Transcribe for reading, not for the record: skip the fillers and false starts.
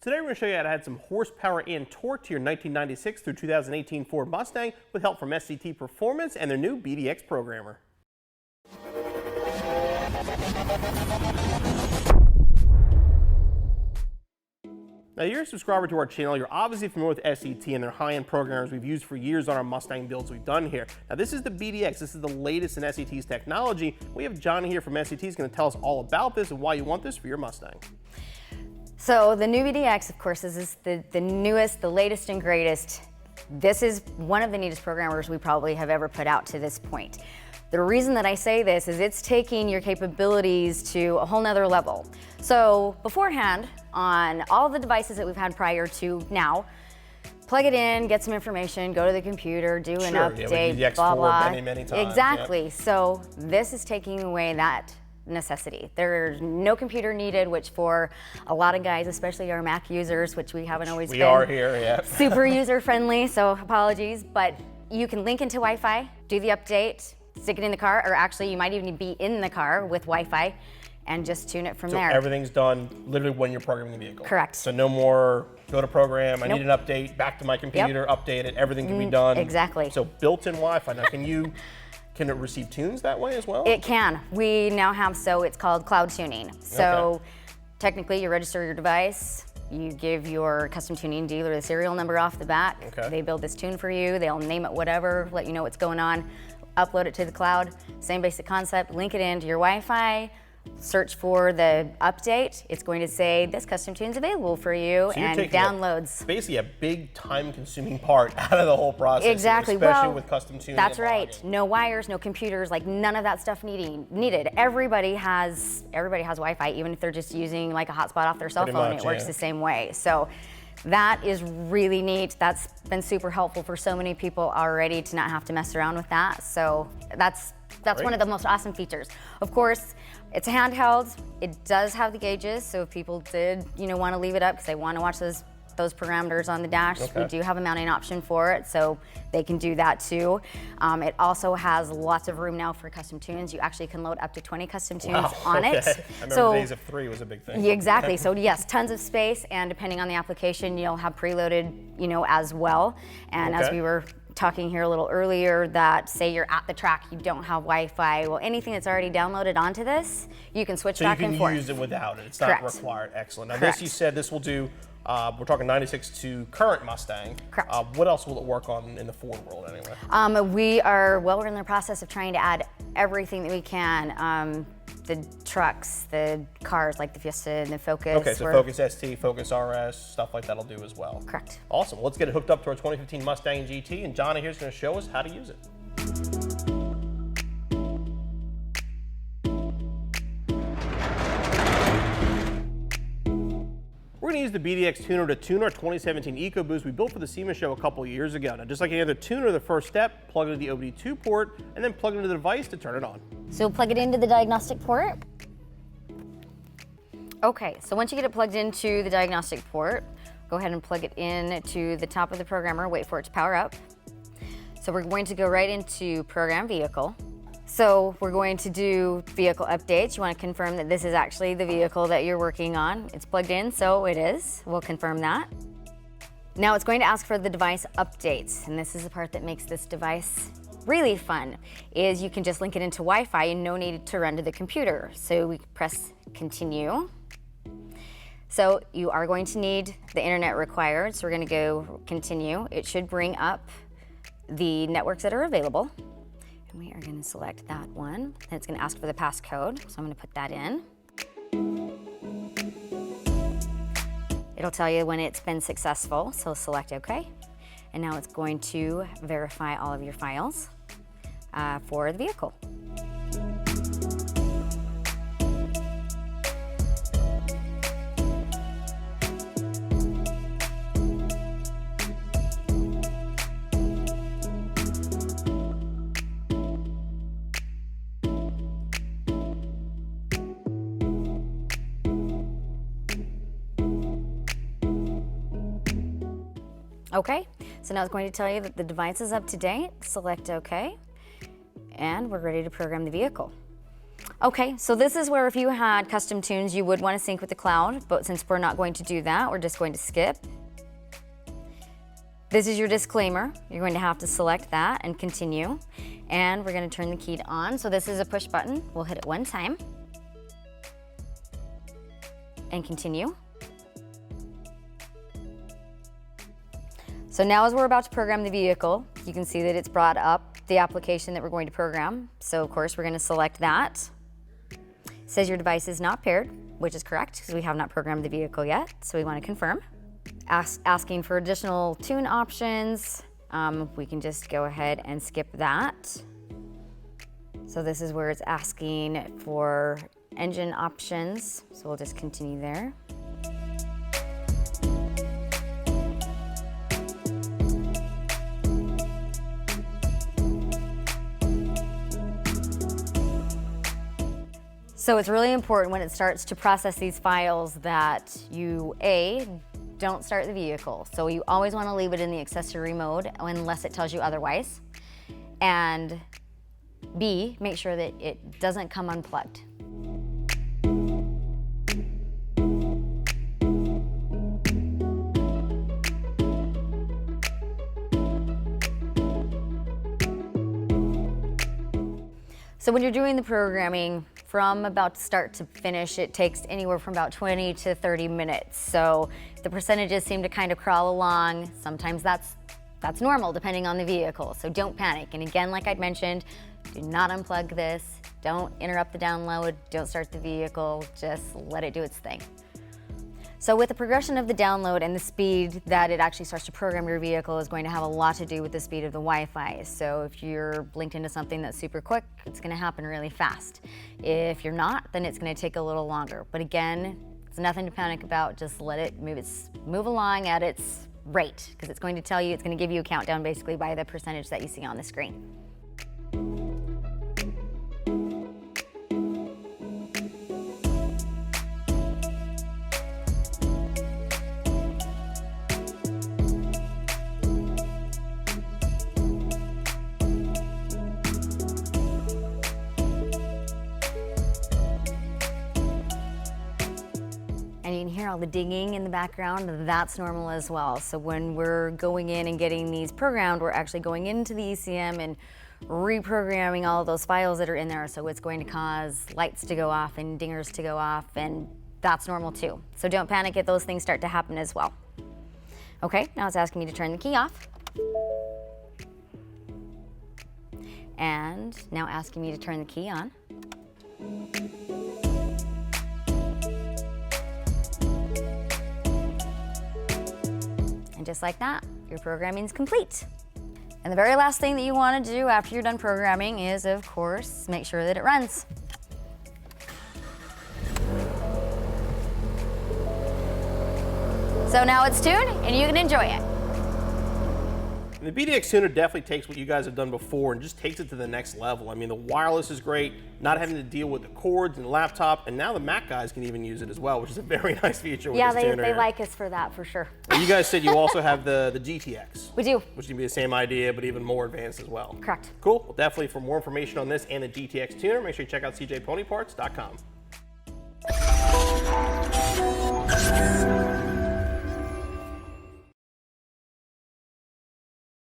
Today we're going to show you how to add some horsepower and torque to your 1996 through 2018 Ford Mustang with help from SCT Performance and their new BDX Programmer. Now, if you're a subscriber to our channel, you're obviously familiar with SCT and their high-end programmers we've used for years on our Mustang builds we've done here. Now, this is the BDX. This is the latest in SCT's technology. We have Johnny here from SCT who's going to tell us all about this and why you want this for your Mustang. So the new BDX, of course, is the newest, the latest and greatest. This is one of the neatest programmers we probably have ever put out to this point. The reason that I say this is it's taking your capabilities to a whole nother level. So beforehand, on all the devices that we've had prior to now, plug it in, get some information, go to the computer, do an update, blah, blah. Many times. Exactly. Yep. So this is taking away that necessity. There's no computer needed, which for a lot of guys, especially our Mac users, which we haven't always been. We are here, yeah. Super user friendly, so apologies, but you can link into Wi-Fi, do the update, stick it in the car, or actually you might even be in the car with Wi-Fi and just tune it from there. So everything's done literally when you're programming the vehicle. Correct. So no more go to program, I need an update, back to my computer, update it, everything can be done. Exactly. So built-in Wi-Fi. Now can it receive tunes that way as well? It can. We now have, so it's called cloud tuning. So technically you register your device, you give your custom tuning dealer the serial number off the back. They build this tune for you, they'll name it whatever, let you know what's going on, upload it to the cloud, same basic concept, link it into your Wi-Fi, search for the update, it's going to say this custom tune's available for you, so and downloads. Basically a big time-consuming part out of the whole process. Exactly. Especially with custom tuning. That's right. No wires, no computers, like none of that stuff needed. Everybody has Wi-Fi, even if they're just using like a hotspot off their cell phone, it works the same way. So that is really neat. That's been super helpful for so many people already to not have to mess around with that. So that's one of the most awesome features. Of course, it's a handheld. It does have the gauges, so if people did, want to leave it up because they want to watch those parameters on the dash, we do have a mounting option for it, so they can do that too. It also has lots of room now for custom tunes. You actually can load up to 20 custom tunes on it. I remember days of 3 was a big thing. Exactly. So yes, tons of space, and depending on the application, you'll have preloaded, as well. And as we were talking here a little earlier, that say you're at the track, you don't have Wi-Fi, well, anything that's already downloaded onto this, you can switch back and forth. So you can use it without it. It's not required. Excellent. Now this, you said this will do, we're talking 96 to current Mustang. Correct. What else will it work on in the Ford world anyway? We're in the process of trying to add everything that we can. The trucks, the cars like the Fiesta and the Focus. Okay, so Focus ST, Focus RS, stuff like that'll do as well. Correct. Awesome. Let's get it hooked up to our 2015 Mustang GT, and Johnny here's going to show us how to use it. We're going to use the BDX tuner to tune our 2017 EcoBoost we built for the SEMA show a couple years ago. Now, just like any other tuner, the first step, plug it into the OBD2 port, and then plug it into the device to turn it on. So plug it into the diagnostic port. Okay, so once you get it plugged into the diagnostic port, go ahead and plug it in to the top of the programmer, wait for it to power up. So we're going to go right into Program Vehicle. So we're going to do vehicle updates. You want to confirm that this is actually the vehicle that you're working on. It's plugged in, so it is. We'll confirm that. Now it's going to ask for the device updates, and this is the part that makes this device really fun, is you can just link it into Wi-Fi and no need to run to the computer. So we press continue. So you are going to need the internet required, so we're going to go continue. It should bring up the networks that are available. And we are going to select that one. And it's going to ask for the passcode, so I'm going to put that in. It'll tell you when it's been successful, so select OK. And now it's going to verify all of your files for the vehicle. Okay, so now it's going to tell you that the device is up to date. Select OK, and we're ready to program the vehicle. Okay, so this is where if you had custom tunes, you would want to sync with the cloud, but since we're not going to do that, we're just going to skip. This is your disclaimer. You're going to have to select that and continue. And we're going to turn the key on. So this is a push button. We'll hit it one time. And continue. So now as we're about to program the vehicle, you can see that it's brought up the application that we're going to program. So of course we're going to select that. It says your device is not paired, which is correct because we have not programmed the vehicle yet. So we want to confirm. Asking for additional tune options. We can just go ahead and skip that. So this is where it's asking for engine options. So we'll just continue there. So it's really important when it starts to process these files that you, A, don't start the vehicle. So you always want to leave it in the accessory mode unless it tells you otherwise. And B, make sure that it doesn't come unplugged. So when you're doing the programming, from about start to finish, it takes anywhere from about 20 to 30 minutes. So the percentages seem to kind of crawl along. Sometimes that's normal depending on the vehicle, so don't panic. And again, like I'd mentioned, do not unplug this, don't interrupt the download, don't start the vehicle, just let it do its thing. So with the progression of the download and the speed that it actually starts to program your vehicle is going to have a lot to do with the speed of the Wi-Fi. So if you're linked into something that's super quick, it's going to happen really fast. If you're not, then it's going to take a little longer. But again, it's nothing to panic about. Just let it move along at its rate, because it's going to tell you, it's going to give you a countdown basically by the percentage that you see on the screen. And you can hear all the dinging in the background. That's normal as well. So when we're going in and getting these programmed, we're actually going into the ECM and reprogramming all of those files that are in there. So it's going to cause lights to go off and dingers to go off, and that's normal too. So don't panic if those things start to happen as well. Okay, now it's asking me to turn the key off. And now asking me to turn the key on. And just like that, your programming is complete. And the very last thing that you want to do after you're done programming is, of course, make sure that it runs. So now it's tuned and you can enjoy it. And the BDX tuner definitely takes what you guys have done before and just takes it to the next level. I mean, the wireless is great, not having to deal with the cords and the laptop, and now the Mac guys can even use it as well, which is a very nice feature with this tuner. Yeah, they like us for that, for sure. And you guys said you also have the GTX. We do. Which can be the same idea, but even more advanced as well. Correct. Cool. Well, definitely for more information on this and the GTX tuner, make sure you check out cjponyparts.com.